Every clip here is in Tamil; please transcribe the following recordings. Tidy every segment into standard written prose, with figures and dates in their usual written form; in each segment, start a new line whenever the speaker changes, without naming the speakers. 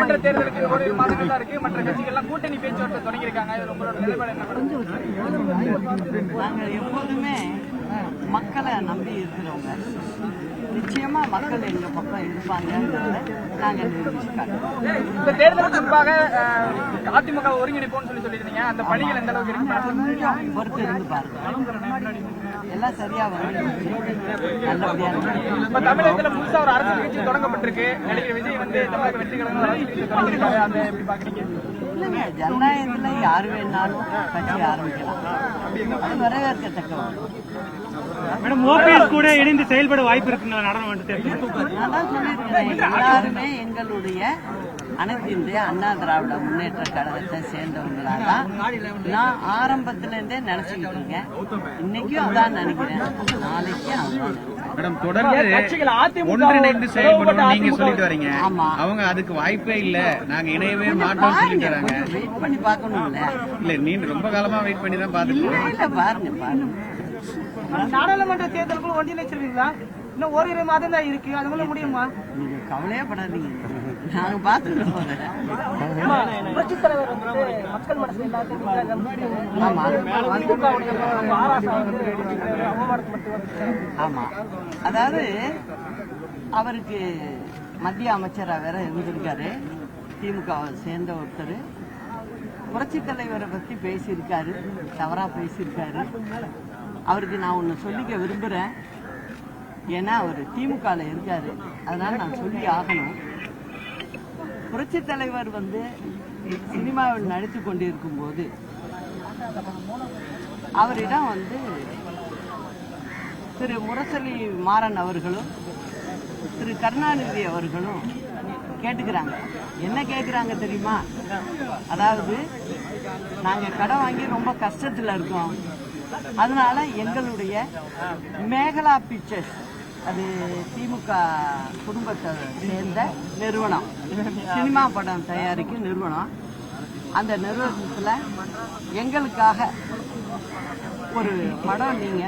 நாடாளுமன்ற தேர்தலுக்கு ஒரு மாதங்கள் தான் இருக்கு. மற்ற கட்சிகள் எல்லாம் கூட்டணி பேச்சுவார்த்தை தொடங்கி இருக்காங்க. உங்களோட நிலைப்பாடு என்ன?
நாங்கள் எப்போதுமே மக்களை நம்பி இருக்கிறவங்க, நிச்சயமா மக்கள் எங்க பக்கம் இருப்பாங்கன்றத நாங்கள் நிரூபிச்சுக்காங்க.
இந்த தேர்தலுக்கு முன்பாக அதிமுக ஒருங்கிணைப்போம்னு சொல்லியிருந்தீங்க. அந்த பணிகள் எந்த அளவுக்கு இருக்கு?
பொறுத்து இருந்து பாருங்க, எல்லாம் சரியா வரும். நல்லபடியா
இப்ப தமிழகத்துல புதுசா ஒரு அரசியல் கட்சி தொடங்கப்பட்டிருக்கு. நடிகர் விஜய் வந்து தமிழக வெற்றி கழகம் தொடங்கியிருக்காரு. அதை எப்படி பாக்குறீங்க?
இல்லைங்க, ஜனநாயகத்துல யாரு வேணாலும் கட்சி ஆரம்பிக்கலாம். அது வரவேற்கத்தக்க.
மேடம், ஓபிஎஸ் கூட இணைந்து செயல்பட வாய்ப்பு இருக்குங்களா நாடாளுமன்ற தேர்தல்?
நான் தான் சொல்லியிருக்கிறேன், எல்லாருமே எங்களுடைய அனைத்து இந்திய அண்ணா திராவிட முன்னேற்ற கழகத்தை சேர்ந்தவங்களாதான் நான் ஆரம்பத்துல இருந்தே நினைச்சுக்கிட்டு இருக்கேன். இன்னைக்கும் அதான் நினைக்கிறேன், நாளைக்கு அதான்.
மேடம், தொடர்ந்து ஒன்றிணைந்து செயல்படணும் நீங்க சொல்லிட்டு வரீங்க. அவங்க அதுக்கு வாய்ப்பே இல்ல, நாங்க இணையவே மாட்டோம் சொல்லிட்டு வராங்க.
வெயிட் பண்ணி பாக்கணும்ல.
இல்ல, நீங்க ரொம்ப காலமா வெயிட் பண்ணி தான் பாத்துட்டு
பாருங்க பாருங்க.
நாடாளுமன்ற தேர்தலுக்குள்ள ஒன்றிணை சொல்வீங்களா? இன்னும் ஓரிரு மாதம் தான் இருக்கு, அதுக்குள்ள முடியுமா?
நீங்க கவலையே படாதீங்க, நாங்க பாத்துக்கிறோம்.
புரட்சித் தலைவர் வந்து மக்கள் மனசு எல்லாத்தையும்
ஆமா, அதாவது அவருக்கு மத்திய அமைச்சரா வேற இருந்திருக்காரு. திமுகவை சேர்ந்த ஒருத்தர் புரட்சித் தலைவரை பத்தி பேசியிருக்காரு, தவறா பேசியிருக்காரு. அவருக்கு நான் ஒன்னு சொல்லிக்க விரும்புறேன். ஏன்னா அவர் திமுகல இருக்காரு, அதனால நான் சொல்லி ஆகணும். புரட்சி தலைவர் வந்து சினிமாவில் நடித்து கொண்டிருக்கும் போது அவரிடம் வந்து திரு முரசொலி மாறன் அவர்களும் திரு கருணாநிதி அவர்களும் கேட்டுக்கிறாங்க. என்ன கேட்குறாங்க தெரியுமா? அதாவது நாங்க கடன் வாங்கி ரொம்ப கஷ்டத்துல இருக்கோம், அதனால எங்களுடைய மேகலா பிக்சர்ஸ், அது திமுக குடும்பத்தை சேர்ந்த நிறுவனம், சினிமா படம் தயாரிக்கும் நிறுவனம், அந்த நிறுவனத்தில் எங்களுக்காக ஒரு படம் நீங்க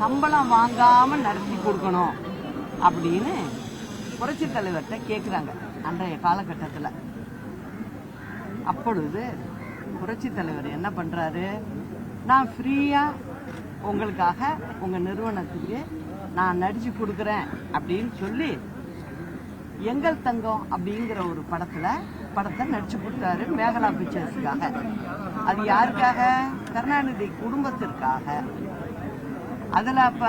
சம்பளம் வாங்காம நடத்தி கொடுக்கணும் அப்படின்னு புரட்சி தலைவர்கிட்ட கேட்குறாங்க அன்றைய காலகட்டத்தில். அப்பொழுது புரட்சி தலைவர் என்ன பண்றாரு? நான் ஃப்ரீயா உங்களுக்காக உங்க நிறுவனத்துக்கு நான் நடிச்சு கொடுக்குறேன் அப்படின்னு சொல்லி எங்கள் தங்கம் அப்படிங்கிற ஒரு படத்தை நடிச்சு கொடுத்தாரு மேகலா பிக்சர்ஸுக்காக. அது யாருக்காக? கருணாநிதி குடும்பத்திற்காக. அதுல அப்ப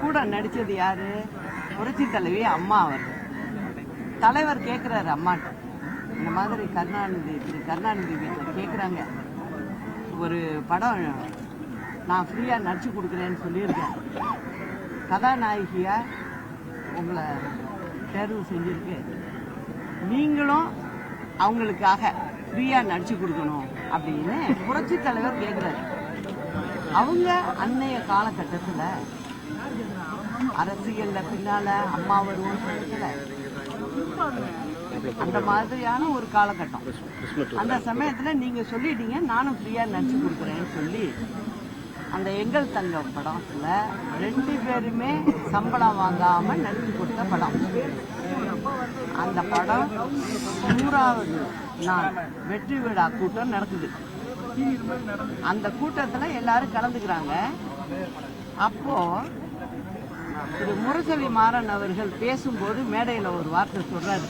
கூட நடிச்சது யாரு? புரட்சி தலைவி அம்மா அவர்கள். தலைவர் கேட்கிறாரு அம்மாட்ட, இந்த மாதிரி கருணாநிதி வீட்டில் கேட்குறாங்க, ஒரு படம் நான் ஃப்ரீயா நடிச்சு கொடுக்குறேன்னு சொல்லியிருக்கேன், கதாநாயகியா உங்களை தேர்வு செஞ்சிருக்கு, நீங்களும் அவங்களுக்காக ஃப்ரீயா நடிச்சு கொடுக்கணும் அப்படின்னு புரட்சி தலைவர் கேட்கிறாரு. அவங்க அன்னைய காலகட்டத்தில் அரசியல்ல பின்னால அம்மா வருவோம் சொல்லல, அந்த மாதிரியான ஒரு காலகட்டம். அந்த சமயத்துல நீங்க சொல்லிட்டீங்க நானும் ஃப்ரீயா நடிச்சு கொடுக்குறேன்னு சொல்லி அந்த எங்கள் தங்கம் படத்துல 2 பேருமே சம்பளம் வாங்காம நடிச்சு கொடுத்த படம். அந்த படம் 100வது நாள் வெற்றி விழா கூட்டம் நடக்குது. அந்த கூட்டத்துல எல்லாரும் கலந்துக்கிறாங்க. அப்போ திரு முரசொலி மாறன் அவர்கள் பேசும்போது மேடையில ஒரு வார்த்தை சொல்றாரு,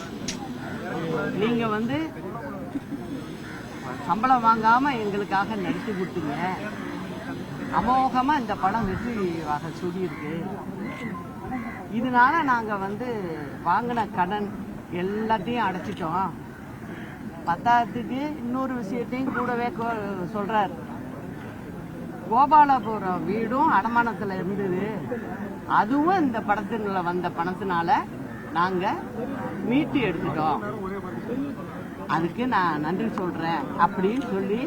நீங்க வந்து சம்பளம் வாங்காம எங்களுக்காக நடித்து கொடுத்தீங்க, அமோகமா இந்த படம் வெற்றியாக சொல்லியிருக்கு, இதனால நாங்க வந்து வாங்கின கடன் எல்லாத்தையும் அடைச்சிட்டோம், பத்தாயிரத்துக்கு இன்னொரு விஷயத்தையும் கூடவே சொல்றாரு, கோபாலபுரம் வீடும் அடமானத்துல இருந்தது, அதுவும் இந்த படத்துல வந்த பணத்தினால நாங்க மீட்டு எடுத்துட்டோம், அதுக்கு நான் நன்றி சொல்றேன் அப்படின்னு சொல்லி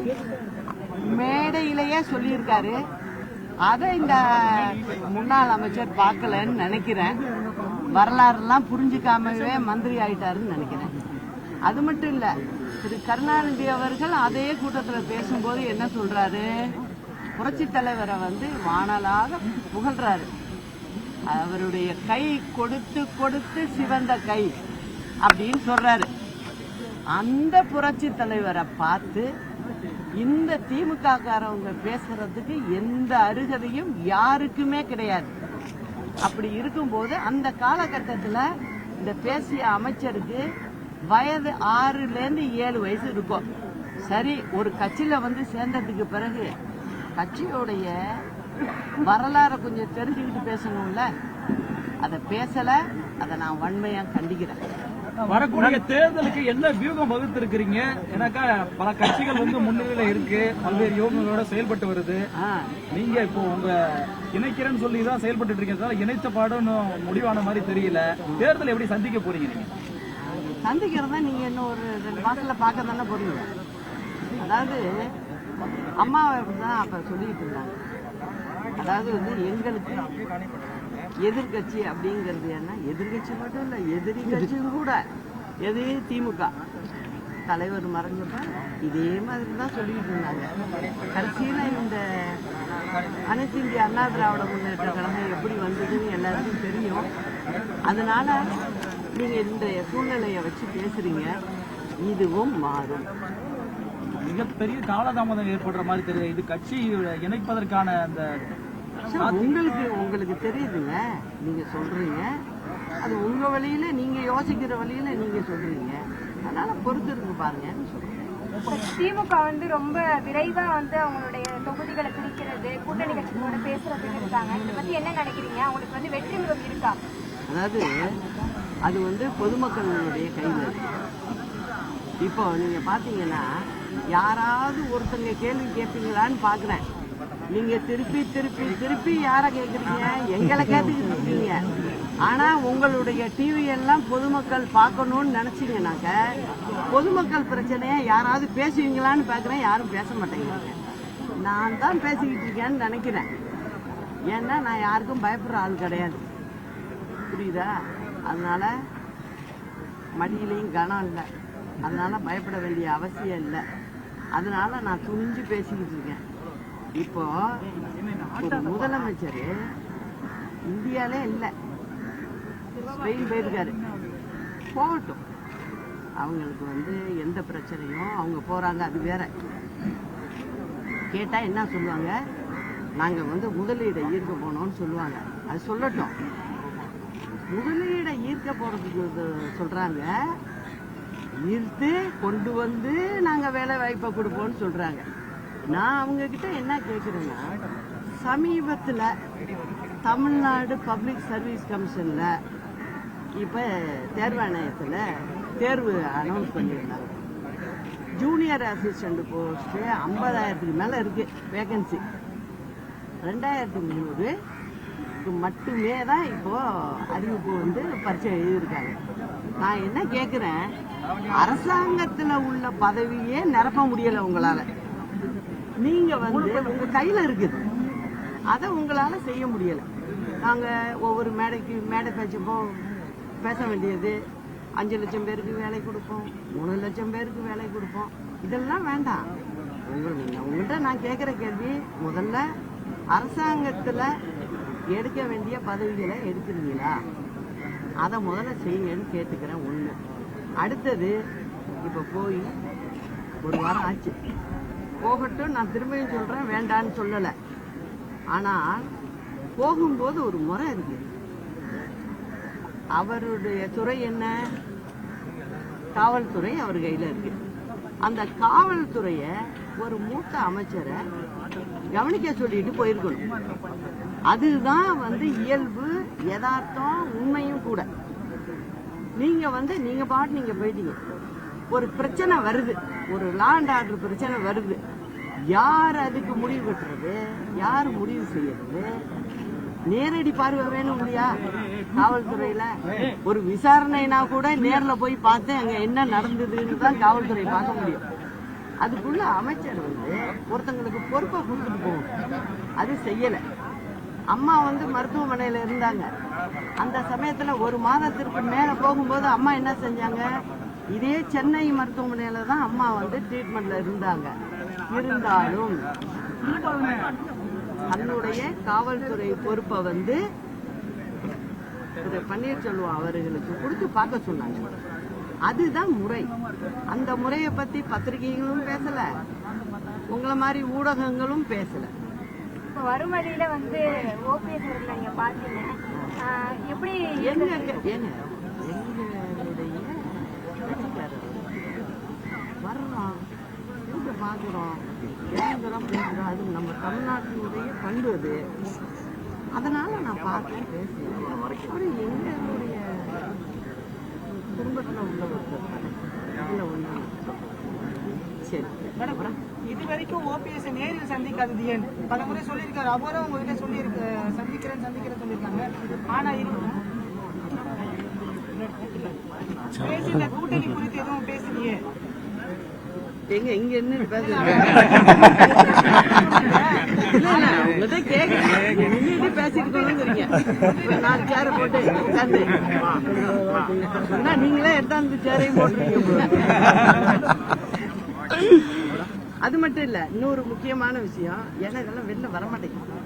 மேடையிலேயே சொல்லியிருக்காரு. அதை இந்த முன்னாள் அமைச்சர் பார்க்கலன்னு நினைக்கிறேன். வரலாறுலாம் புரிஞ்சுக்காமவே மந்திரி ஆயிட்டாருன்னு நினைக்கிறேன். அது மட்டும் இல்ல, திரு கருணாநிதி அவர்கள் அதே கூட்டத்தில் பேசும்போது என்ன சொல்றாரு? புரட்சி தலைவரை வந்து வானலாக புகழ்றாரு. அவருடைய கை கொடுத்து கொடுத்து சிவந்த கை அப்படின்னு சொல்றாரு. அந்த புரட்சி தலைவரை பார்த்து இந்த திமுக காரவங்க பேசுறதுக்கு எந்த அருகதையும் யாருக்குமே கிடையாது. அப்படி இருக்கும்போது அந்த காலகட்டத்தில் இந்த பேசிய அமைச்சருக்கு வயது 6லேருந்து 7 வயசு இருக்கும். சரி, ஒரு கட்சியில வந்து சேர்ந்ததுக்கு பிறகு கட்சியோடைய வரலாறை கொஞ்சம் தெரிஞ்சுக்கிட்டு பேசணும்ல, அதை பேசல. அதை நான் வன்மையா கண்டிக்கிறேன்.
வரக்கூடிய தேர்தலுக்கு என்ன வியூகம் வகுத்து இருக்கிறீங்க? ஏன்னாக்கா பல கட்சிகள் வந்து முன்னிலையில இருக்கு, பல்வேறு யோகங்களோட செயல்பட்டு வருது. நீங்க இப்போ உங்க இணைக்கிறேன்னு சொல்லி தான் செயல்பட்டு இருக்கீங்க. இணைத்த பாடம் முடிவான மாதிரி தெரியல. தேர்தல் எப்படி சந்திக்க போறீங்க? நீங்க
சந்திக்கிறதா நீங்க இன்னும் ஒரு 2 மாசத்துல பார்க்க தானே போறீங்க. அதாவது அம்மாவை தான் அப்ப சொல்லிட்டு இருந்தாங்க. அதாவது வந்து எங்களுக்கு எதிர்கட்சி அப்படிங்கிறது என்ன, எதிர்கட்சி மட்டும் இல்லை, எதிரி கட்சியும் கூட. எது திமுக தலைவர் மறைஞ்சப்ப இதே மாதிரி தான் சொல்லிட்டு இருந்தாங்க. கடைசியில் இந்த அனைத்து இந்திய அண்ணா திராவிட முன்னேற்ற கழகம் எப்படி வந்ததுன்னு எல்லாருக்கும் தெரியும். அதனால நீங்க இந்த சூழ்நிலையை வச்சு பேசுறீங்க, இதுவும் மாறும்.
மிகப்பெரிய காலதாமதம் ஏற்படுற மாதிரி தெரியுது. இது கட்சி இணைப்பதற்கான அந்த
உங்களுக்கு தெரியுதுங்க. நீங்க சொல்றீங்க, அது உங்க வழியில நீங்க யோசிக்கிற வழியில நீங்க சொல்றீங்க. அதனால பொறுத்து இருக்கு பாருங்கன்னு சொல்றேன்.
திமுக வந்து ரொம்ப விரைவா வந்து அவங்களுடைய தொகுதிகளை பிரிக்கிறது, கூட்டணி கட்சிகளோட பேசுறதுன்னு இருக்காங்க. இதை பத்தி என்ன நினைக்கிறீங்க? அவங்களுக்கு வந்து வெற்றி முகம் இருக்கா?
அதாவது அது வந்து பொதுமக்களுடைய கையில் இருக்கு. இப்போ நீங்க பாத்தீங்கன்னா யாராவது ஒருத்தங்க கேள்வி கேட்பீங்களான்னு பாக்குறேன். நீங்க திருப்பி திருப்பி திருப்பி யார கேக்குறீங்க? எங்களை கேட்டுக்கிட்டு இருக்கீங்க. ஆனா உங்களுடைய டிவி எல்லாம் பொதுமக்கள் பார்க்கணும்னு நினைச்சீங்கன்னாக்க பொதுமக்கள் பிரச்சனையை யாராவது பேசுவீங்களான்னு பாக்குறேன். யாரும் பேச மாட்டேங்கிறாங்க. நான் தான் பேசிக்கிட்டு இருக்கேன்னு நினைக்கிறேன். ஏன்னா நான் யாருக்கும் பயப்படுற ஆள் கிடையாது. புரியுதா? அதனால மடியிலையும் கனம் இல்லை. அதனால பயப்பட வேண்டிய அவசியம் இல்லை. அதனால நான் துணிஞ்சு பேசிக்கிட்டு இருக்கேன். இப்போ ஒரு முதலமைச்சர் இந்தியாலே இல்லை, ஸ்பெயின் போயிருக்காரு. போகட்டும், அவங்களுக்கு வந்து எந்த பிரச்சனையும் அவங்க போறாங்க, அது வேற. கேட்டா என்ன சொல்லுவாங்க? நாங்க வந்து முதலீடை ஈர்க்க போனோம்னு சொல்லுவாங்க. அது சொல்லட்டும். முதலீடை ஈர்க்க போறதுக்கு சொல்றாங்க, ஈர்த்து கொண்டு வந்து நாங்க வேலை வாய்ப்பை கொடுப்போம்னு சொல்றாங்க. நான் அவங்க கிட்ட என்ன கேட்குறேன்னா, சமீபத்தில் தமிழ்நாடு பப்ளிக் சர்வீஸ் கமிஷன்ல இப்போ தேர்வாணையத்தில் தேர்வு அனௌன்ஸ் பண்ணியிருந்தாங்க. ஜூனியர் அசிஸ்டண்ட் போஸ்ட்டு 50,000க்கு மேலே இருக்கு வேகன்சி. 2300 மட்டுமே தான் இப்போ அறிவிப்பு வந்து பரீட்சை எழுதியிருக்காங்க. நான் என்ன கேட்குறேன், அரசாங்கத்தில் உள்ள பதவியே நிரப்ப முடியலை உங்களால். நீங்க வந்து உங்க கையில இருக்குது, அதை உங்களால செய்ய முடியல. நாங்க ஒவ்வொரு மேடை பேச்சப்போ பேச வேண்டியது 5 லட்சம் பேருக்கு வேலை கொடுப்போம், 3 லட்சம் பேருக்கு வேலை கொடுப்போம். இதெல்லாம் வேண்டாம். உங்கள்கிட்ட நான் கேட்குற கேள்வி, முதல்ல அரசாங்கத்தில் எடுக்க வேண்டிய பதவிகளை எடுக்கிறீங்களா? அதை முதல்ல செய்யுங்கன்னு கேட்டுக்கிறேன். ஒன்று. அடுத்தது, இப்போ போய் 1 வாரம் ஆச்சு. போகட்டும், நான் திரும்பியும் சொல்றேன், வேண்டான்னு சொல்லலை. ஆனால் போகும்போது ஒரு முறை இருக்கு. அவருடைய துறை என்ன? காவல்துறை அவர் கையில் இருக்கு. அந்த காவல்துறைய ஒரு மூத்த அமைச்சரை கவனிக்க சொல்லிட்டு போயிருக்கணும். அதுதான் வந்து இயல்பு, யதார்த்தம், உண்மையும் கூட. நீங்க பாட்டு நீங்க போயிட்டீங்க. ஒரு பிரச்சனை வருது, ஒரு லா அண்ட் ஆர்டர் பிரச்சனை வருது. யார் அதுக்கு முடிவு கட்டுறது? யார் முடிவு செய்யறது? நேரடி பார்வை வேணும் இல்லையா? காவல்துறையில ஒரு விசாரணைனா கூட நேர்ல போய் பார்த்து அங்க என்ன நடந்ததுன்னு தான் காவல்துறை பார்க்க முடியும். அதுக்குள்ள அமைச்சர் வந்து ஒருத்தங்களுக்கு பொறுப்பை கொடுத்துட்டு போகும். அது செய்யல. அம்மா வந்து மருத்துவமனையில இருந்தாங்க. அந்த சமயத்துல 1 மாதத்திற்கு மேல போகும்போது அம்மா என்ன செஞ்சாங்க? இதே சென்னை மருத்துவமனையில தான் அம்மா வந்து ட்ரீட்மெண்ட்ல இருந்தாங்க. இருந்தாலும் தன்னுடைய காவல்துறை பொறுப்பை வந்து திரு பன்னீர்செல்வம் அவர்களுக்கு கொடுத்து பார்க்க சொன்னாங்க. அதுதான் முறை. அந்த முறையை பத்தி பத்திரிகைகளும் பேசல, உங்களை மாதிரி ஊடகங்களும் பேசல.
இப்போ வரும் வழியில வந்து ஓபிஎஸ் அவர்களை நீங்க பாத்தீங்க, எப்படி
எங்களுடைய கட்சிக்காரர் வர்றோம், எங்க பாக்குறோம், எல்லாம் பேசுறோம். அது நம்ம தமிழ்நாட்டினுடைய பண்பு அது. அதனால நான் பார்த்தேன், பேசுறேன். அப்புறம் எங்களுடைய குடும்பத்தில் உள்ளவர்கள் ஒண்ணு. சரி
மேடம், இது வரைக்கும் ஓபிஎஸ் நேரில் சந்திக்காதது ஏன்? பல முறை சொல்லியிருக்காரு, அவரும் உங்ககிட்ட சொல்லியிருக்கு, சந்திக்கிறேன்னு சொல்லியிருக்காங்க. ஆனா பேசின கூட்டணி குறித்து எதுவும் பேசலையே.
எங்க இங்க என்ன பேசுறீங்க? பேசிட்டு நாலு சேர போட்டு உட்காந்து நீங்களே எடுத்தாந்து சேரையும் போட்டுருக்கீங்க. அது மட்டும் இல்ல, இன்னொரு முக்கியமான விஷயம், ஏன்னா இதெல்லாம் வெளில வரமாட்டேங்குது.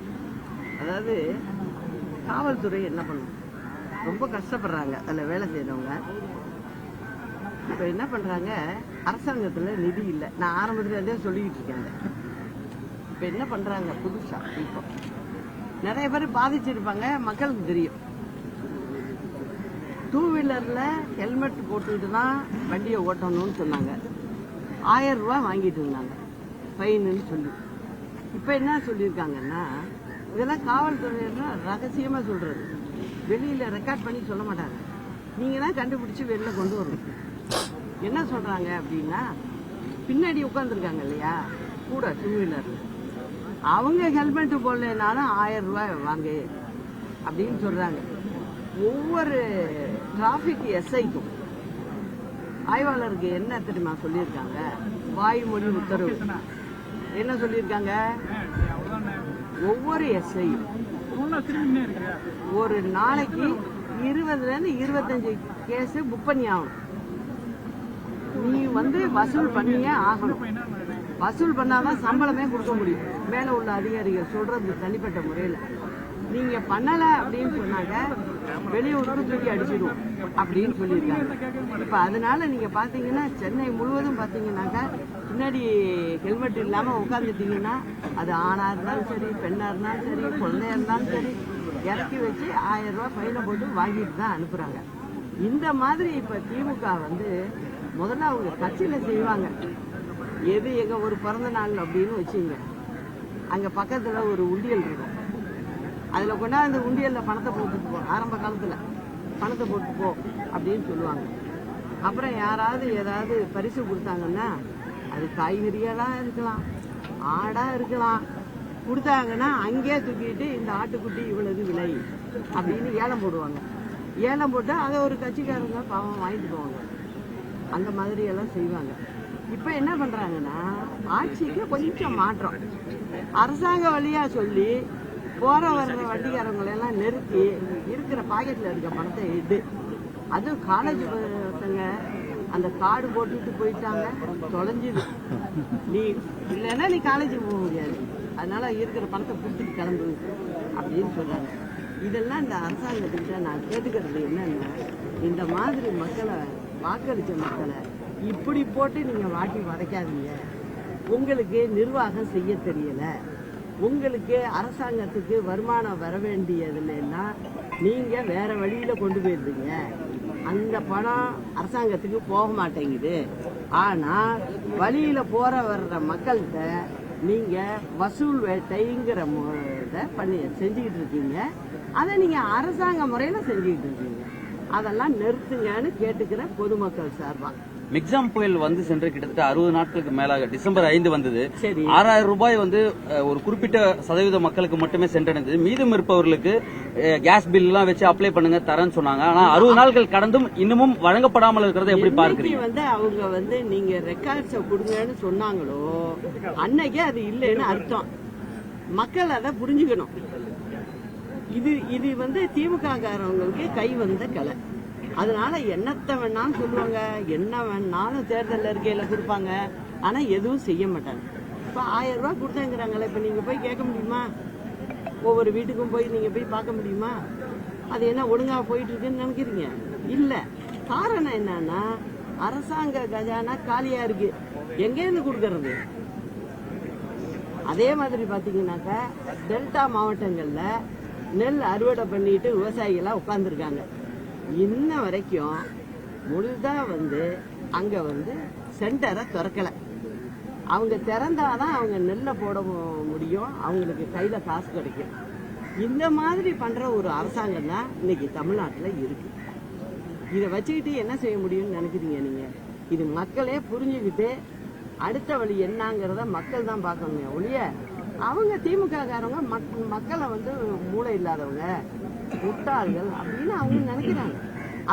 அதாவது காவல்துறை என்ன பண்ணும், ரொம்ப கஷ்டப்படுறாங்க அதில் வேலை செய்யறவங்க. இப்ப என்ன பண்றாங்க, அரசாங்கத்துல நிதி இல்லை. நான் ஆரம்பத்துல இருந்தே சொல்லிக்கிட்டு இருக்கேன். இப்ப என்ன பண்றாங்க புதுசா, இப்போ நிறைய பேர் பாதிச்சிருப்பாங்க, மக்களுக்கு தெரியும். 2 வீலர்ல ஹெல்மெட் போட்டுட்டு தான் வண்டியை ஓட்டணும்னு சொன்னாங்க. 1000 ரூபாய் வாங்கிட்டு இருந்தாங்க ஃபைன்னு சொல்லி. இப்ப என்ன சொல்லியிருக்காங்கன்னா, இதெல்லாம் காவல்துறையினா ரகசியமா சொல்றது, வெளியில ரெக்கார்ட் பண்ணி சொல்ல மாட்டாங்க. நீங்க தான் கண்டுபிடிச்சு வெளில கொண்டு வரணும். என்ன சொல்றாங்க அப்படின்னா, பின்னாடி உட்காந்துருக்காங்க இல்லையா கூட 2 வீலர்ல, அவங்க ஹெல்மெட் போடலனாலும் 1000 ரூபாய் வாங்க அப்படின்னு சொல்றாங்க. ஒவ்வொரு டிராபிக் எஸ்ஐக்கும் ஆய்வாளருக்கு என்ன தெரியுமா சொல்லியிருக்காங்க, வாய்மொழி உத்தரவு என்ன சொல்லியிருக்காங்க, ஒவ்வொரு எஸ்ஐயும் ஒரு நாளைக்கு 20 இருந்து 25 கேஸ் புக் பண்ணி ஆகணும். நீ வந்து வசூல் பண்ணியே ஆகணும். வசூல் பண்ணாதான் சம்பளமே கொடுக்க முடியும். மேல உள்ள அதிகாரிகள் சொல்றது தனிப்பட்ட முறையில. நீங்க பண்ணல அப்படின்னு சொன்னாங்க, வெளியூருக்கு தூக்கி அடிச்சிடுவோம் அப்படின்னு சொல்லியிருக்காங்க. இப்ப அதனால நீங்க பாத்தீங்கன்னா சென்னை முழுவதும் பாத்தீங்கன்னாக்கா, பின்னாடி ஹெல்மெட் இல்லாம உட்காந்துட்டீங்கன்னா, அது ஆணா இருந்தாலும் சரி, பெண்ணா இருந்தாலும் சரி, குழந்தையா இருந்தாலும் சரி, இறக்கி வச்சு 1000 ரூபாய் ஃபைனை போட்டு வாங்கிட்டு தான் அனுப்புறாங்க. இந்த மாதிரி இப்ப திமுக வந்து முதல்ல அவங்க கட்சியில செய்வாங்க. எது எங்க ஒரு பிறந்த நாள் அப்படின்னு வச்சுங்க, அங்க பக்கத்துல ஒரு உண்டியல் இருக்கும், அதுல கொண்டாந்து உண்டியல்ல பணத்தை போட்டுட்டு போ, ஆரம்ப காலத்துல பணத்தை போட்டு போ அப்படின்னு சொல்லுவாங்க. அப்புறம் யாராவது ஏதாவது பரிசு கொடுத்தாங்கன்னா, அது காய்கறியா இருக்கலாம், ஆடா இருக்கலாம், கொடுத்தாங்கன்னா அங்கேயே தூக்கிட்டு இந்த ஆட்டுக்குட்டி இவ்வளவு விலை அப்படின்னு ஏலம் போடுவாங்க. ஏலம் போட்டு அதை ஒரு கட்சிக்காரங்க பாவம் வாங்கிட்டு போவாங்க. அந்த மாதிரி எல்லாம் செய்வாங்க. இப்ப என்ன பண்றாங்கன்னா, ஆட்சிக்கு கொஞ்சம் மாற்றம், அரசாங்க வழியா சொல்லி போற வர்ற வண்டிக்காரங்களை எல்லாம் நிறுத்தி இருக்கிற பாக்கெட்ல இருக்க பணத்தை எடு. அதுவும் காலேஜ் பசங்க அந்த கார்டு போட்டுட்டு போயிட்டாங்க, தொலைஞ்சுது. நீ இல்லைன்னா நீ காலேஜ் போக முடியாது, அதனால இருக்கிற பணத்தை கொடுத்துட்டு கிளம்பு அப்படின்னு சொல்றாங்க. இதெல்லாம் இந்த அரசாங்கத்துக்கிட்ட நான் கேட்டுக்கிறது என்னன்னா, இந்த மாதிரி மக்களை, வாக்களிச்ச மக்களை இப்படி போட்டு நீங்க வாட்டி வதைக்காதீங்க. உங்களுக்கு நிர்வாகம் செய்ய தெரியல, உங்களுக்கு அரசாங்கத்துக்கு வருமானம் வர வேண்டியதுன்னா நீங்க வேற வழியில கொண்டு போயிருந்தீங்க. அந்த பணம் அரசாங்கத்துக்கு போக மாட்டேங்குது. ஆனா வழியில போற வர்ற மக்கள்கிட்ட நீங்க வசூல் வேட்டைங்கிற பண்ணி செஞ்சுக்கிட்டு இருக்கீங்க. அதை நீங்க அரசாங்க முறையில செஞ்சுக்கிட்டு இருக்கீங்க. அதெல்லாம் நிறுத்துங்கன்னு கேட்டுக்கிற பொதுமக்கள் சார்பா.
மிக்ஜாம் புயல் வந்து சென்று கிட்டத்தட்ட 60 நாட்களுக்கு மேலாக டிசம்பர் 5 வந்தது.
சரி,
6000 ரூபாய் வந்து ஒரு குறிப்பிட்ட சதவீத மக்களுக்கு மட்டுமே சென்றடைந்தது. மீதம் இருப்பவர்களுக்கு கேஸ் பில் எல்லாம் வச்சு அப்ளை பண்ணுங்க தரேன்னு சொன்னாங்க. ஆனா 60 நாட்கள் கடந்தும் இன்னமும் வழங்கப்படாமல் இருக்கிறத எப்படி பார்க்கிறீங்க?
வந்து அவங்க வந்து நீங்க ரெக்கார்ட்ஸ கொடுங்கன்னு சொன்னாங்களோ அன்னைக்கே அது இல்லைன்னு அர்த்தம். மக்கள் அதை புரிஞ்சுக்கணும். இது வந்து திமுக காரவங்களுக்கு கை வந்த கலை. அதனால என்னத்த வேணாலும் சொல்லுவாங்க, என்ன வேணாலும் தேர்தல் அறிக்கையில கொடுப்பாங்க, ஆனா எதுவும் செய்ய மாட்டாங்க. இப்ப 1000 ரூபாய் கொடுத்தேங்கிறாங்களே, இப்ப நீங்க போய் கேட்க முடியுமா? ஒவ்வொரு வீட்டுக்கும் போய் நீங்க போய் பார்க்க முடியுமா? அது என்ன ஒழுங்கா போயிட்டு இருக்குன்னு நினைக்கிறீங்க? இல்ல. காரணம் என்னன்னா அரசாங்க கஜானா காலியா இருக்கு, எங்கேருந்து கொடுக்கறது? அதே மாதிரி பாத்தீங்கன்னாக்கா டெல்டா மாவட்டங்கள்ல நெல் அறுவடை பண்ணிட்டு விவசாயிகள்லாம் உட்கார்ந்துருக்காங்க. இன்ன வரைக்கும் முழுதா அங்க சென்டரை திறக்கல. அவங்க திறந்தாதான் அவங்க நெல்லை போட முடியும், அவங்களுக்கு கையில காசு கிடைக்கும். இந்த மாதிரி பண்ற ஒரு அரசாங்கம் தான் இன்னைக்கு தமிழ்நாட்டுல இருக்கு. இதை வச்சுக்கிட்டு என்ன செய்ய முடியும்னு நினைக்கிறீங்க நீங்க? இது மக்களே புரிஞ்சுக்கிட்டு அடுத்த வழி என்னங்கிறத மக்கள் தான் பார்க்கணுங்க ஒழிய அவங்க திமுக காரவங்க மக்களை மூளை இல்லாதவங்க, முட்டாள்கள் அப்படின்னு அவங்க நினைக்கிறாங்க.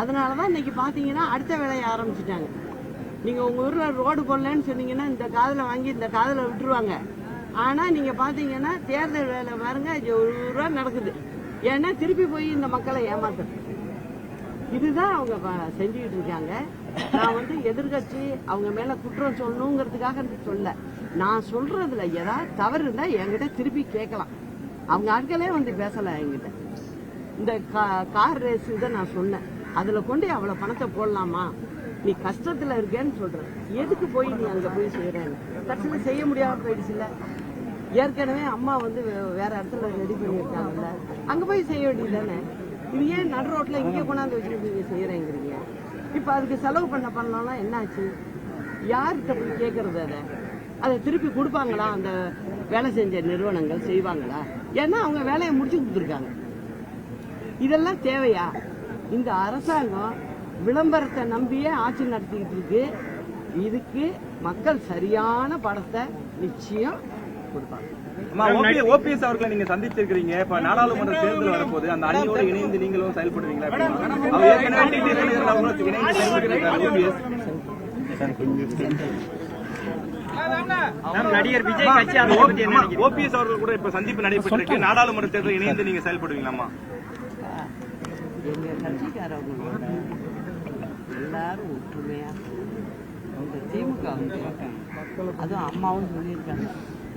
அதனாலதான் இன்னைக்கு பாத்தீங்கன்னா அடுத்த வேலையை ஆரம்பிச்சுட்டாங்க. நீங்க உங்க ஊர்ல ரோடு போடலன்னு சொன்னீங்கன்னா இந்த காதுல வாங்கி இந்த காதுல விட்டுருவாங்க. ஆனா நீங்க பாத்தீங்கன்னா தேர்தல் வேலை பாருங்க ஒரு ரூபா நடக்குது. ஏன்னா திருப்பி போய் இந்த மக்களை ஏமாத்துறது. இதுதான் அவங்க செஞ்சுக்கிட்டு இருக்காங்க. நான் எதிர்கட்சி அவங்க மேல குற்றம் சொல்லணுங்கிறதுக்காக சொல்ல, நான் சொல்றதுல ஏதாவது தவறு இருந்தா என்கிட்ட திருப்பி கேட்கலாம். அவங்க ஆட்களே பேசல என்கிட்ட. இந்த கார் ரேஸ் இதை நான் சொன்னேன், அதுல கொண்டு அவ்வளவு பணத்தை போடலாமா? நீ கஷ்டத்துல இருக்கேன்னு சொல்ற, எதுக்கு போய் நீ அங்க போய் செய்யறேன்னு கட்சியில செய்ய முடியாம போயிடுச்சுல. ஏற்கனவே அம்மா வேற இடத்துல ரெடி பண்ணிருக்காங்கல்ல, அங்க போய் செய்ய வேண்டியதானே. இது ஏன் நடு ரோட்ல இங்கே கொண்டாந்து வச்சுட்டு நீங்க செய்யறேங்கிறீங்க? இப்ப அதுக்கு செலவு பண்ணலாம் என்னாச்சு? யார்கிட்ட போய் கேட்கறது? அதை திருப்பி கொடுப்பாங்களா? அந்த வேலை செஞ்ச நிறுவனங்கள் செய்வாங்களா? ஏன்னா அவங்க வேலையை முடிச்சு கொடுத்துருக்காங்க. இதெல்லாம் தேவையா? இந்த அரசாங்கம் விளம்பரத்தை நம்பியே ஆட்சி நடத்திக்கிட்டு இருக்கு. இதுக்கு மக்கள் சரியான படத்தை நிச்சயம் கொடுப்பாங்க.
ஓபிஎஸ் அவர்களை நீங்க சந்திச்சிருக்கீங்க. இப்ப நாடாளுமன்ற தேர்தல் வரப்போது அந்த அணியோடு இணைந்து நீங்களும் செயல்படுவீங்களா?
நடிகர் விஜய் கட்சி
ஓபிஎஸ் அவர்கள் கூட இப்ப சந்திப்பு நடைபெற்றிருக்கு. நாடாளுமன்ற தேர்தல் இணைந்து நீங்க செயல்படுவீங்களாமா?
எங்க கட்சிக்காரவங்க எல்லாரும் ஒற்றுமையா திமுக அதுவும் அம்மாவும் சொல்லியிருக்காங்க.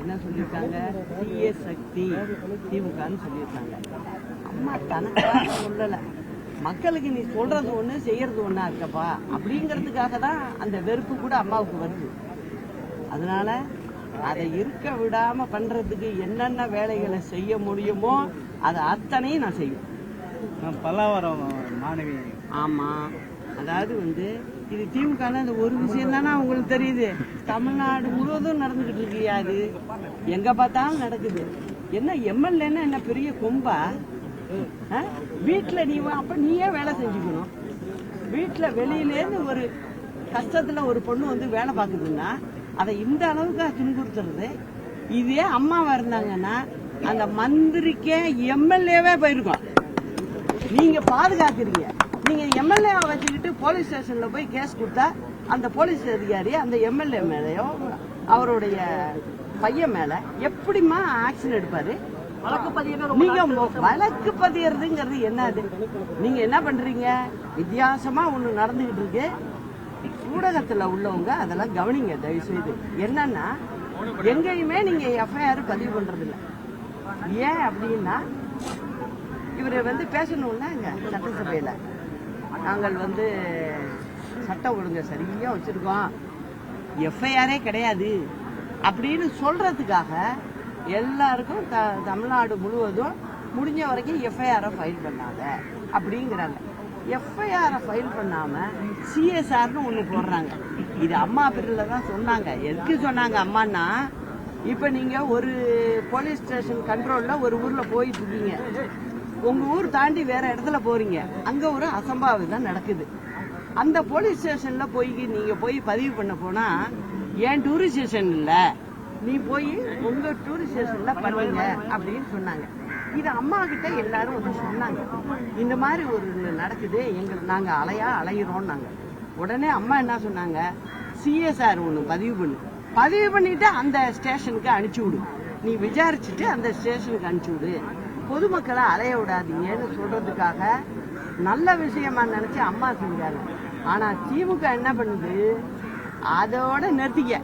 என்ன சொல்லியிருக்காங்க? தீய சக்தி திமுகன்னு சொல்லியிருக்காங்க. அம்மா தனக்காக சொல்லல, மக்களுக்கு நீ சொல்றது ஒண்ணு செய்யறது ஒண்ணா இருக்கப்பா அப்படிங்கறதுக்காக தான் அந்த வெறுப்பு கூட அம்மாவுக்கு வருது. அதனால அதை இருக்க விடாம பண்றதுக்கு என்னென்ன வேலைகளை செய்ய முடியுமோ அதை அத்தனையும் நான் செய்வேன்.
பல்லாவரம் மாணவி.
ஆமா, அதாவது இது திமுக அந்த ஒரு விஷயம் தானே உங்களுக்கு தெரியுது. தமிழ்நாடு முழுவதும் நடந்துகிட்டு இருக்கியா? அது எங்க பார்த்தாலும் நடக்குது. என்ன எம்எல்ஏன்னா என்ன பெரிய கொம்பா? வீட்டுல அப்ப நீயே வேலை செஞ்சுக்கணும். வீட்டுல வெளியிலேருந்து ஒரு கஷ்டத்துல ஒரு பொண்ணு வேலை பார்க்குதுன்னா அதை இந்த அளவுக்கு துன்புறுத்துறது. இதே அம்மாவா இருந்தாங்கன்னா அந்த மந்திரிக்கே எம்எல்ஏவே போயிருக்கோம். நீங்க பாதுகாக்கிறீங்க. நீங்க எம்எல்ஏ வச்சுக்கிட்டு போலீஸ் ஸ்டேஷன்ல போய் கேஸ் கொடுத்தா அந்த போலீஸ் அதிகாரி அந்த எம்எல்ஏ மேலயோ அவருடைய பையன் மேல எப்படிமா ஆக்ஷன் எடுப்பாரு? நீங்க வழக்கு பதியறதுங்கிறது என்னது? நீங்க என்ன பண்றீங்க? வித்தியாசமா ஒண்ணு நடந்துகிட்டு இருக்கு. ஊடகத்துல உள்ளவங்க அதெல்லாம் கவனிங்க தயவு செய்து. என்னன்னா எங்கேயுமே நீங்க எஃப்ஐஆர் பதிவு பண்றது இல்ல. ஏன் அப்படின்னா இவரு பேசணும்னா இங்க சட்டசபையில நாங்கள் சட்ட ஒழுங்க சரியா வச்சிருக்கோம், எஃப்ஐஆரே கிடையாது அப்படின்னு சொல்றதுக்காக எல்லாருக்கும் தமிழ்நாடு முழுவதும் முடிஞ்ச வரைக்கும் எஃப்ஐஆரை ஃபைல் பண்ணாத அப்படிங்கிறாங்க. எஃப்ஐஆரை ஃபைல் பண்ணாம சிஎஸ்ஆர்னு ஒண்ணு போடுறாங்க. இது அம்மா பிரிவில் தான் சொன்னாங்க. எதுக்கு சொன்னாங்க அம்மான்னா, இப்ப நீங்க ஒரு போலீஸ் ஸ்டேஷன் கண்ட்ரோல்ல ஒரு ஊர்ல போயிட்டு இருக்கீங்க, உங்க ஊர் தாண்டி வேற இடத்துல போறீங்க, அங்க ஒரு அசம்பாவிதம் நடக்குது. அந்த போலீஸ் ஸ்டேஷன்ல நீங்க போய் பதிவு பண்ண போனா ஏன் டூரிஸ்ட் ஸ்டேஷன் இல்ல, நீ போய் உங்க டூரிஸ்ட் ஸ்டேஷன்ல பண்ணுங்க அப்படின்னு சொன்னாங்க. இது அம்மா கிட்ட எல்லாரும் சொன்னாங்க, இந்த மாதிரி ஒரு நடக்குது, நாங்க அலையிறோம். உடனே அம்மா என்ன சொன்னாங்க? சிஎஸ்ஆர் ஒண்ணு பதிவு பண்ணிட்டு அந்த ஸ்டேஷனுக்கு அனுப்பிச்சு விடு, நீ விசாரிச்சுட்டு அந்த ஸ்டேஷனுக்கு அனுப்பிச்சு விடு, பொதுமக்களை அலைய விடாதீங்கன்னு சொல்றதுக்காக நல்ல விஷயமா நினைச்சு அம்மா செஞ்சாங்க. ஆனா திமுக என்ன பண்ணுது? அதோட நிறுத்திக்க,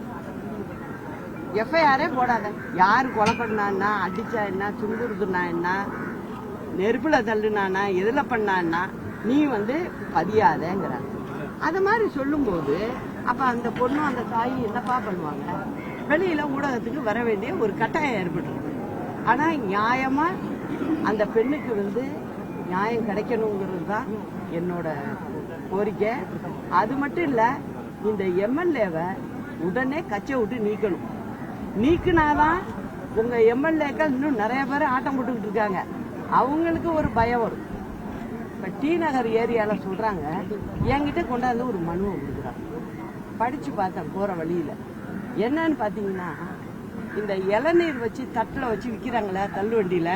எஃப்ஐஆரே போடாத. யாரு கொலை பண்ணா என்ன, அடிச்சா என்ன, துன்புறுத்துனா என்ன, நெருப்புல தள்ளுனானா எதுல பண்ணான்னா நீ வந்து பதியாதேங்கிறாங்க. அது மாதிரி சொல்லும்போது அப்ப அந்த பொண்ணும் அந்த தாயும் என்னப்பா பண்ணுவாங்க? வெளியில ஊடகத்துக்கு வர வேண்டிய ஒரு கட்டாயம் ஏற்பட்டு. ஆனா நியாயமா அந்த பெண்ணுக்கு வந்து நியாயம் கிடைக்கணுங்கிறது தான் என்னோட கோரிக்கை. அது மட்டும் இல்ல, இந்த எம்எல்ஏவை உடனே கச்சை விட்டு நீக்கணும். நீக்கினாதான் உங்க எம்எல்ஏக்கள் இன்னும் நிறைய பேர் ஆட்டம் போட்டுக்கிட்டு இருக்காங்க, அவங்களுக்கு ஒரு பயம் வரும். இப்ப டி நகர் ஏரியால சொல்றாங்க, என்கிட்ட கொண்டாந்து ஒரு மனுவை கொடுக்குறாங்க. படிச்சு பார்த்தேன் போற வழியில. என்னன்னு பாத்தீங்கன்னா, இந்த இளநீர் வச்சு தட்டுல வச்சு விக்கிறாங்களே தள்ளு வண்டியில,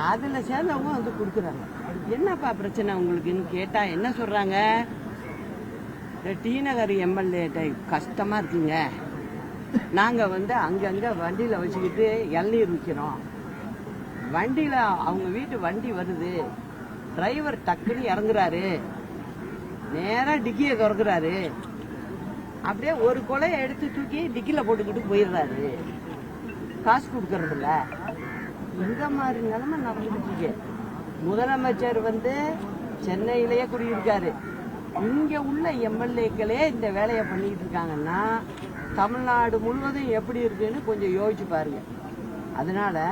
அதுல சேர்ந்தவங்க வந்து கொடுக்குறாங்க. என்னப்பா பிரச்சனை உங்களுக்குன்னு கேட்டா என்ன சொல்றாங்க? டி நகர் எம்எல்ஏ கஷ்டமா இருக்குங்க, நாங்க வந்து அங்கங்க வண்டியில வச்சுக்கிட்டு இளநீர் விற்கிறோம். வண்டியில அவங்க வீட்டு வண்டி வருது, டிரைவர் டக்குன்னு இறங்குறாரு, நேரா டிக்கியை திறக்குறாரு, அப்படியே ஒரு கொலையை எடுத்து தூக்கி டிக்கில போட்டுக்கிட்டு போயிடுறாரு, காசு கொடுக்கறது இல்ல. இந்த மாதிரி நிலைமை நடந்துட்டு இருக்கு. முதலமைச்சர் வந்து சென்னையிலேயே குடியிருக்காரு. இங்க உள்ள எம்எல்ஏக்களே இந்த வேலையை பண்ணிட்டு இருக்காங்கன்னா தமிழ்நாடு முழுவதும் எப்படி இருக்குன்னு கொஞ்சம் யோசிச்சு பாருங்க. அதனால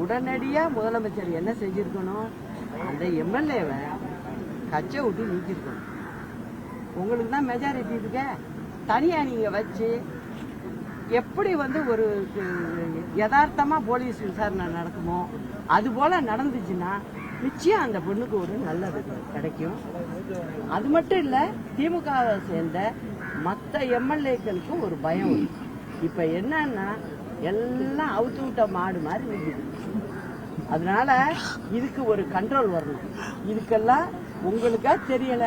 உடனடியா முதலமைச்சர் என்ன செஞ்சிருக்கணும்? அந்த எம்எல்ஏவை கச்சை விட்டு நீக்கிருக்கணும். உங்களுக்கு தான் மெஜாரிட்டி இருக்க, தனியா நீங்க வச்சு எப்படி வந்து ஒரு யதார்த்தமா போலீஸ் விசாரணை நடக்குமோ அது போல நடந்துச்சுன்னா நிச்சயம் அந்த பொண்ணுக்கு ஒரு நல்லது கிடைக்கும். அது மட்டும் இல்ல, திமுகவை சேர்ந்த மற்ற எம்எல்ஏக்களுக்கு ஒரு பயம் வரும். இப்ப என்னன்னா எல்லாம் அவுத்து விட்ட மாடு மாதிரி இருக்குது. அதனால இதுக்கு ஒரு கண்ட்ரோல் வரணும். இதுக்கெல்லாம் உங்களுக்கா தெரியல,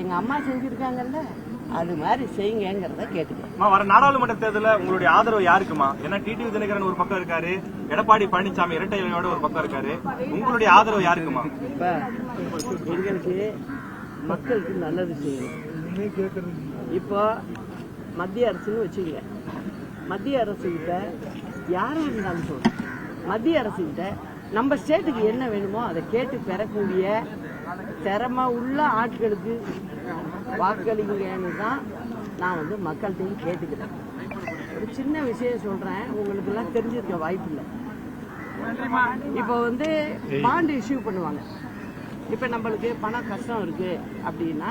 எங்க அம்மா செஞ்சிருக்காங்கல்ல, அது மாதிரி செய்யுங்கிறத கேட்டுக்கிறேன்.
வர நாடாளுமன்ற தேர்தலில் உங்களுடைய ஆதரவு யாருக்குமா? ஏன்னா டிடிவி தினகரன் ஒரு பக்கம் இருக்காரு, எடப்பாடி பழனிசாமி இரட்டை இலையோட ஒரு பக்கம் இருக்காரு, உங்களுடைய ஆதரவு யாருக்குமா?
இப்ப எங்களுக்கு மக்களுக்கு நல்லது செய்யணும். இப்போ மத்திய அரசுன்னு வச்சுங்க, மத்திய அரசு கிட்ட யாரும் இருந்தாலும் சொல்றோம், மத்திய அரசு கிட்ட நம்ம ஸ்டேட்டுக்கு என்ன வேணுமோ அதை கேட்டு பெறக்கூடிய திறமை உள்ள ஆட்களுக்கு வாக்களிங்கன்னு தான் நான் வந்து மக்கள்கிட்டையும் கேட்டுக்கிறேன். ஒரு சின்ன விஷயம் சொல்றேன், உங்களுக்கு எல்லாம் தெரிஞ்சிருக்க வாய்ப்பு இல்லை. இப்போ வந்து பாண்ட் இஷ்யூ பண்ணுவாங்க. இப்ப நம்மளுக்கு பணம் கஷ்டம் இருக்கு அப்படின்னா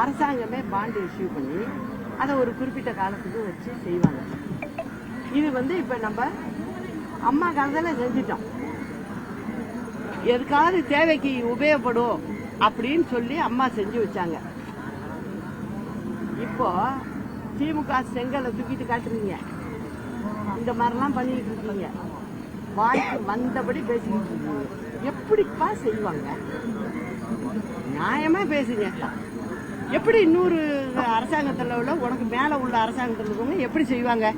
அரசாங்கமே பாண்ட் இஷ்யூ பண்ணி அதை ஒரு குறிப்பிட்ட காலத்துக்கு வச்சு செய்வாங்க. இது வந்து இப்ப நம்ம அம்மா காலத்துல செஞ்சிட்டோம். எதுக்காவது தேவைக்கு உபயோகப்படும் அப்படின்னு சொல்லி அம்மா செஞ்சு வச்சாங்க. இப்போ திமுக செங்கலை தூக்கிட்டு காட்டுறீங்க, இந்த மாதிரிலாம் பண்ணிட்டு இருக்கீங்க, வாய்க்கு வந்தபடி பேசிக்கிட்டு இருக்கீங்க. எப்படிப்பா செய்வாங்க? நியாயமா பேசுங்க. எப்படி இன்னொரு அரசாங்கத்தில் உள்ள உனக்கு மேல உள்ள அரசாங்கத்தில் இருக்கவங்க எப்படி செய்வாங்க?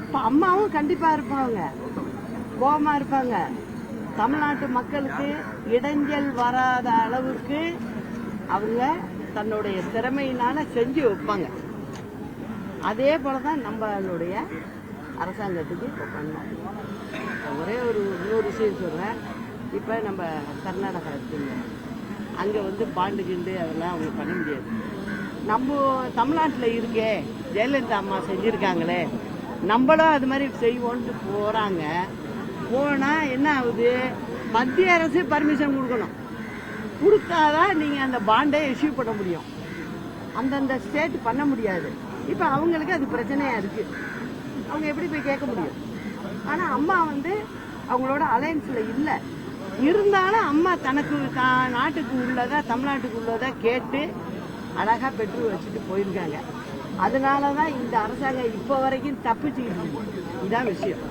இப்ப அம்மாவும் கண்டிப்பா இருப்பாங்க, கோபமா இருப்பாங்க. தமிழ்நாட்டு மக்களுக்கு இடைஞ்சல் வராத அளவுக்கு அவங்க தன்னுடைய திறமையினால செஞ்சு வைப்பாங்க. அதே போலதான் நம்மளுடைய அரசாங்கத்துக்கு இப்போ பண்ணோம். ஒரே ஒரு இன்னொரு விஷயம் சொல்றேன். இப்ப நம்ம கர்நாடகா இருக்குங்க, அங்க வந்து பாண்டு கிண்டு அதெல்லாம் அவங்க பண்ண முடியாது. நம்ம தமிழ்நாட்டில் இருக்கே, ஜெயலலிதா அம்மா செஞ்சிருக்காங்களே, நம்மளும் அது மாதிரி செய்வோன்ட்டு போறாங்க. போனா என்ன ஆகுது? மத்திய அரசு பர்மிஷன் கொடுக்கணும், கொடுத்தாதான் நீங்க அந்த பாண்டை இஷ்யூ பண்ண முடியும். அந்தந்த ஸ்டேட் பண்ண முடியாது. இப்ப அவங்களுக்கு அது பிரச்சனையா இருக்கு, அவங்க எப்படி போய் கேட்க முடியும்? ஆனா அம்மா வந்து அவங்களோட அலையன்ஸ்ல இல்ல, இருந்தாலும் அம்மா தனக்கு நாட்டுக்கு உள்ளதா தமிழ்நாட்டுக்கு உள்ளதா கேட்டு அழகா பெற்று வச்சுட்டு போயிருக்காங்க. அதனாலதான் இந்த அரசாங்கம் இப்ப வரைக்கும் தப்பிச்சுக்கிட்டு இருக்கு. இதான் விஷயம்.